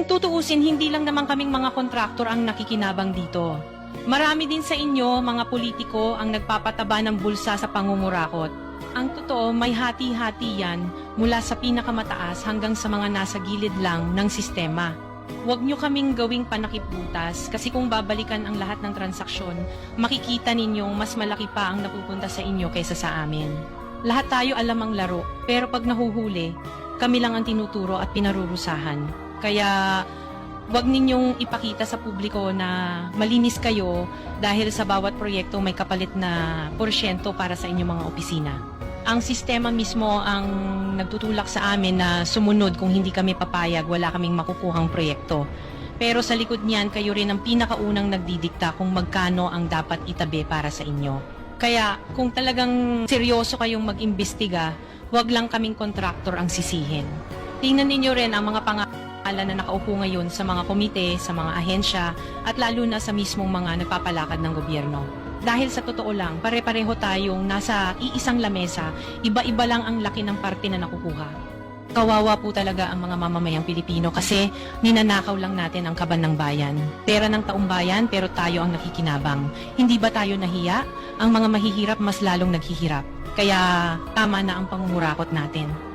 Kung tutuusin, hindi lang naman kaming mga kontraktor ang nakikinabang dito. Marami din sa inyo, mga politiko, ang nagpapataba ng bulsa sa pangungurakot. Ang totoo, may hati-hati yan mula sa pinakamataas hanggang sa mga nasa gilid lang ng sistema. Huwag nyo kaming gawing panakipbutas kasi kung babalikan ang lahat ng transaksyon, makikita ninyong mas malaki pa ang napupunta sa inyo kaysa sa amin. Lahat tayo alam ang laro, pero pag nahuhuli, kami lang ang tinuturo at pinarurusahan. Kaya huwag ninyong ipakita sa publiko na malinis kayo dahil sa bawat proyekto may kapalit na porsyento para sa inyong mga opisina. Ang sistema mismo ang nagtutulak sa amin na sumunod. Kung hindi kami papayag, wala kaming makukuhang proyekto. Pero sa likod niyan, kayo rin ang pinakaunang nagdidikta kung magkano ang dapat itabi para sa inyo. Kaya kung talagang seryoso kayong mag-imbestiga, huwag lang kaming kontraktor ang sisihin. Tingnan ninyo rin ang mga pangalan na nakaupo ngayon sa mga komite, sa mga ahensya, at lalo na sa mismong mga nagpapalakad ng gobyerno. Dahil sa totoo lang, pare-pareho tayong nasa iisang lamesa, iba-iba lang ang laki ng parte na nakukuha. Kawawa po talaga ang mga mamamayang Pilipino kasi ninanakaw lang natin ang kaban ng bayan. Pera ng taong bayan pero tayo ang nakikinabang. Hindi ba tayo nahiya? Ang mga mahihirap mas lalong naghihirap. Kaya tama na ang pangungurakot natin.